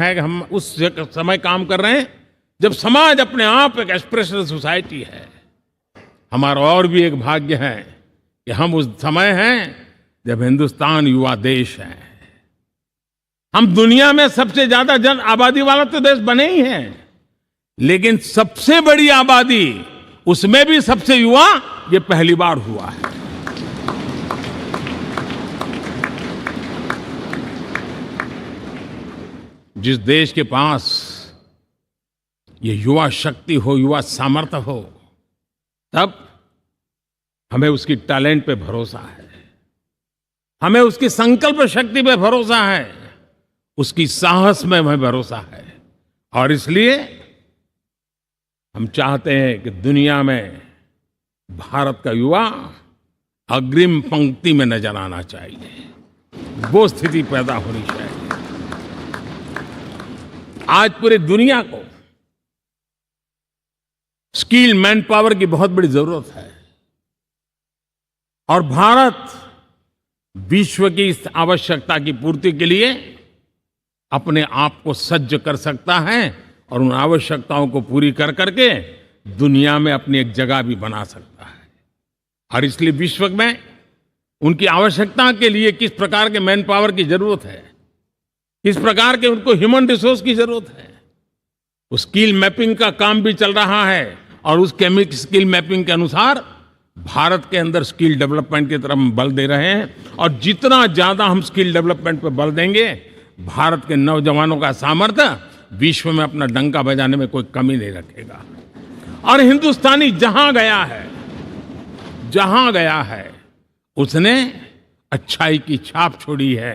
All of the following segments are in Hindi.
है कि हम उस समय काम कर रहे हैं जब समाज अपने आप एक एस्पिरेशनल सोसाइटी है। हमारा और भी एक भाग्य है कि हम उस समय हैं जब हिंदुस्तान युवा देश है। हम दुनिया में सबसे ज्यादा जन आबादी वाला तो देश बने ही हैं, लेकिन सबसे बड़ी आबादी उसमें भी सबसे युवा ये पहली बार हुआ है। जिस देश के पास ये युवा शक्ति हो, युवा सामर्थ्य हो, तब हमें उसकी टैलेंट पे भरोसा है, हमें उसकी संकल्प शक्ति पे भरोसा है, उसकी साहस में हमें भरोसा है। और इसलिए हम चाहते हैं कि दुनिया में भारत का युवा अग्रिम पंक्ति में नजर आना चाहिए, वो स्थिति पैदा होनी चाहिए। आज पूरी दुनिया को स्किल मैन पावर की बहुत बड़ी जरूरत है और भारत विश्व की इस आवश्यकता की पूर्ति के लिए अपने आप को सज्ज कर सकता है और उन आवश्यकताओं को पूरी कर करके दुनिया में अपनी एक जगह भी बना सकता है। और इसलिए विश्व में उनकी आवश्यकता के लिए किस प्रकार के मैन पावर की जरूरत है, किस प्रकार के उनको ह्यूमन रिसोर्स की जरूरत है, उस स्किल मैपिंग का काम भी चल रहा है और उस स्किल मैपिंग के अनुसार भारत के अंदर स्किल डेवलपमेंट की तरफ हम बल दे रहे हैं। और जितना ज्यादा हम स्किल डेवलपमेंट पर बल देंगे, भारत के नौजवानों का सामर्थ्य विश्व में अपना डंका बजाने में कोई कमी नहीं रखेगा। और हिंदुस्तानी जहां गया है उसने अच्छाई की छाप छोड़ी है,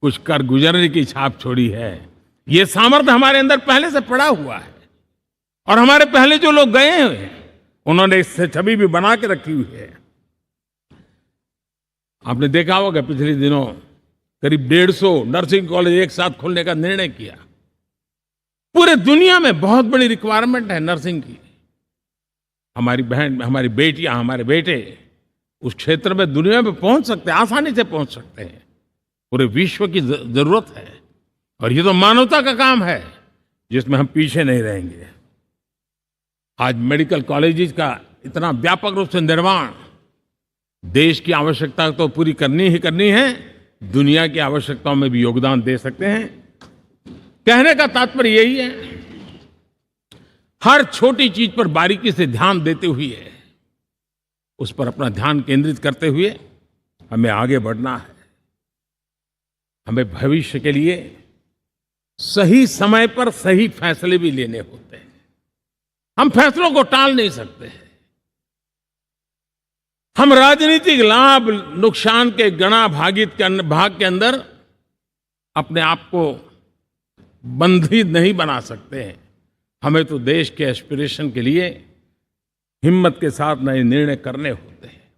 कुछ कर गुजरने की छाप छोड़ी है। ये सामर्थ्य हमारे अंदर पहले से पड़ा हुआ है और हमारे पहले जो लोग गए हैं उन्होंने इससे छवि भी बना के रखी हुई है। आपने देखा होगा पिछले दिनों करीब 150 नर्सिंग कॉलेज एक साथ खोलने का निर्णय किया। पूरे दुनिया में बहुत बड़ी रिक्वायरमेंट है नर्सिंग की। हमारी बहन, हमारी बेटियां, हमारे बेटे उस क्षेत्र में दुनिया में पहुंच सकते हैं, आसानी से पहुंच सकते हैं। पूरे विश्व की जरूरत है और ये तो मानवता का काम है जिसमें हम पीछे नहीं रहेंगे। आज मेडिकल कॉलेजेस का इतना व्यापक रूप से निर्माण, देश की आवश्यकता तो पूरी करनी ही करनी है, दुनिया की आवश्यकताओं में भी योगदान दे सकते हैं। कहने का तात्पर्य यही है, हर छोटी चीज पर बारीकी से ध्यान देते हुए, उस पर अपना ध्यान केंद्रित करते हुए हमें आगे बढ़ना है। हमें भविष्य के लिए सही समय पर सही फैसले भी लेने होते हैं। हम फैसलों को टाल नहीं सकते। हम राजनीतिक लाभ नुकसान के गणा भाग के अंदर अपने आप को बंधित नहीं बना सकते हैं। हमें तो देश के एस्पिरेशन के लिए हिम्मत के साथ नए निर्णय करने होते हैं।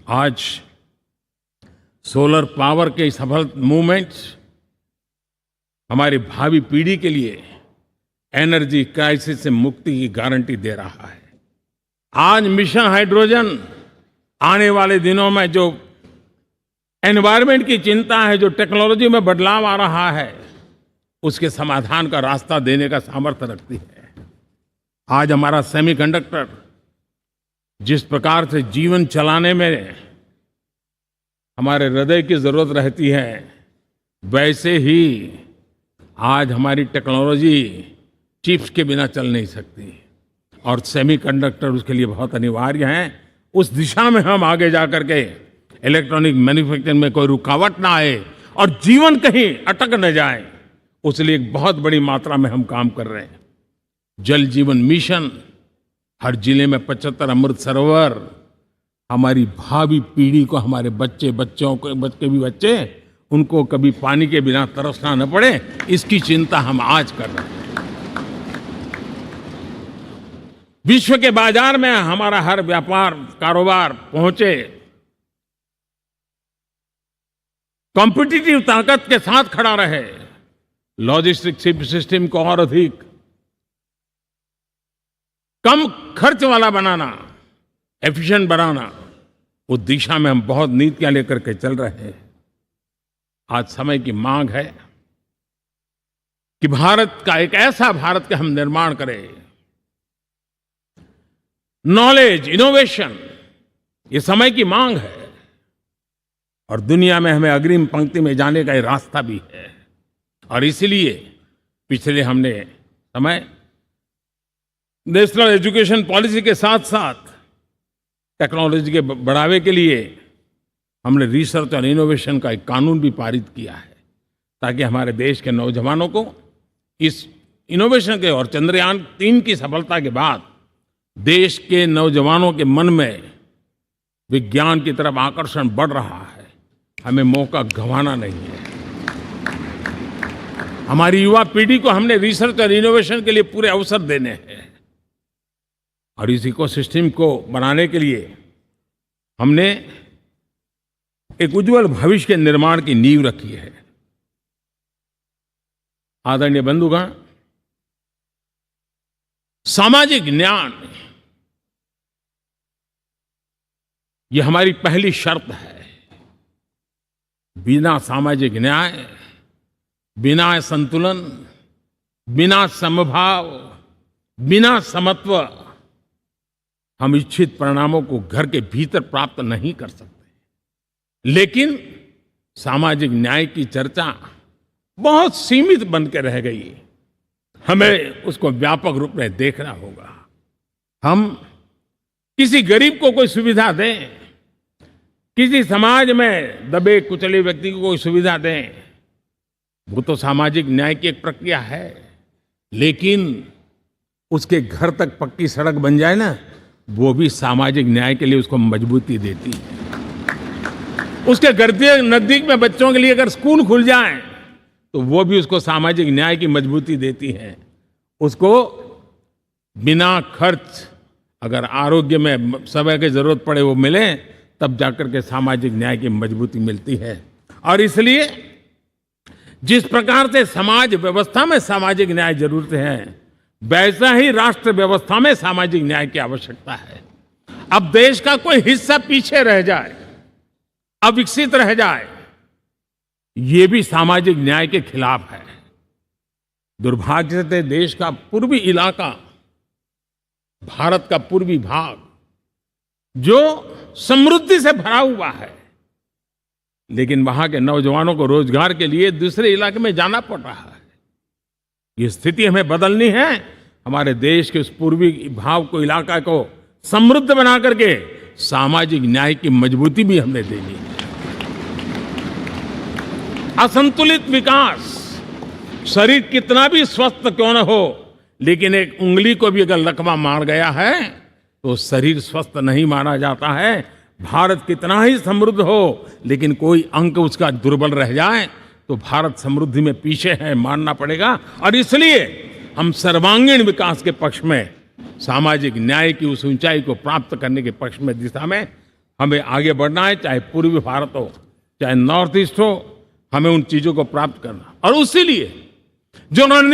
आज सोलर पावर के सफल मूवमेंट्स हमारी भावी पीढ़ी के लिए एनर्जी क्राइसिस से मुक्ति की गारंटी दे रहा है। आज मिशन हाइड्रोजन आने वाले दिनों में जो एनवायरनमेंट की चिंता है, जो टेक्नोलॉजी में बदलाव आ रहा है, उसके समाधान का रास्ता देने का सामर्थ्य रखती है। आज हमारा सेमीकंडक्टर जिस प्रकार से जीवन चलाने में हमारे हृदय की जरूरत रहती है, वैसे ही आज हमारी टेक्नोलॉजी चिप्स के बिना चल नहीं सकती और सेमीकंडक्टर उसके लिए बहुत अनिवार्य है। उस दिशा में हम आगे जाकर के इलेक्ट्रॉनिक मैन्युफैक्चरिंग में कोई रुकावट ना आए और जीवन कहीं अटक न जाए, उसलिए एक बहुत बड़ी मात्रा में हम काम कर रहे हैं। जल जीवन मिशन, हर जिले में 75 अमृत सरोवर, हमारी भावी पीढ़ी को, हमारे बच्चों को उनको कभी पानी के बिना तरसना न पड़े, इसकी चिंता हम आज कर रहे हैं। विश्व के बाजार में हमारा हर व्यापार कारोबार पहुंचे, कॉम्पिटिटिव ताकत के साथ खड़ा रहे, लॉजिस्टिक सिस्टम को और अधिक कम खर्च वाला बनाना, एफिशिएंट बनाना, उस दिशा में हम बहुत नीतियां लेकर के चल रहे हैं। आज समय की मांग है कि भारत का एक ऐसा भारत का हम निर्माण करें। नॉलेज, इनोवेशन, ये समय की मांग है और दुनिया में हमें अग्रिम पंक्ति में जाने का ये रास्ता भी है। और इसलिए पिछले हमने समय नेशनल एजुकेशन पॉलिसी के साथ साथ टेक्नोलॉजी के बढ़ावे के लिए हमने रिसर्च और इनोवेशन का एक कानून भी पारित किया है, ताकि हमारे देश के नौजवानों को इस इनोवेशन के और चंद्रयान 3 की सफलता के बाद देश के नौजवानों के मन में विज्ञान की तरफ आकर्षण बढ़ रहा है। हमें मौका गंवाना नहीं है। हमारी युवा पीढ़ी को हमने रिसर्च और इनोवेशन के लिए पूरे अवसर देने हैं और इस इकोसिस्टम को बनाने के लिए हमने एक उज्जवल भविष्य के निर्माण की नींव रखी है। आदरणीय बंधुगण, सामाजिक न्याय ये हमारी पहली शर्त है। बिना सामाजिक न्याय, बिना संतुलन, बिना समभाव, बिना समत्व हम इच्छित परिणामों को घर के भीतर प्राप्त नहीं कर सकते। लेकिन सामाजिक न्याय की चर्चा बहुत सीमित बन के रह गई। हमें उसको व्यापक रूप में देखना होगा। हम किसी गरीब को कोई सुविधा दें, किसी समाज में दबे कुचले व्यक्ति को कोई सुविधा दें, वो तो सामाजिक न्याय की एक प्रक्रिया है। लेकिन उसके घर तक पक्की सड़क बन जाए ना, वो भी सामाजिक न्याय के लिए उसको मजबूती देती है। उसके घर के नजदीक में बच्चों के लिए अगर स्कूल खुल जाए तो वो भी उसको सामाजिक न्याय की मजबूती देती है। उसको बिना खर्च अगर आरोग्य में समय की जरूरत पड़े वो मिले, तब जाकर के सामाजिक न्याय की मजबूती मिलती है। और इसलिए जिस प्रकार से समाज व्यवस्था में सामाजिक न्याय जरूरत है, वैसा ही राष्ट्र व्यवस्था में सामाजिक न्याय की आवश्यकता है। अब देश का कोई हिस्सा पीछे रह जाए, अविकसित रह जाए, ये भी सामाजिक न्याय के खिलाफ है। दुर्भाग्य से देश का पूर्वी इलाका, भारत का पूर्वी भाग जो समृद्धि से भरा हुआ है, लेकिन वहां के नौजवानों को रोजगार के लिए दूसरे इलाके में जाना पड़ रहा है। ये स्थिति हमें बदलनी है। हमारे देश के उस पूर्वी भाग को, इलाका को समृद्ध बना करके सामाजिक न्याय की मजबूती भी हमने देनी है। असंतुलित विकास, शरीर कितना भी स्वस्थ क्यों न हो, लेकिन एक उंगली को भी अगर लकवा मार गया है तो शरीर स्वस्थ नहीं माना जाता है। भारत कितना ही समृद्ध हो, लेकिन कोई अंग उसका दुर्बल रह जाए तो भारत समृद्धि में पीछे है, मानना पड़ेगा। और इसलिए हम सर्वांगीण विकास के पक्ष में, सामाजिक न्याय की उस ऊंचाई को प्राप्त करने के पक्ष में, दिशा में हमें आगे बढ़ना है। चाहे पूर्वी भारत हो, चाहे नॉर्थ ईस्ट हो, हमें उन चीजों को प्राप्त करना। और उसी लिए जो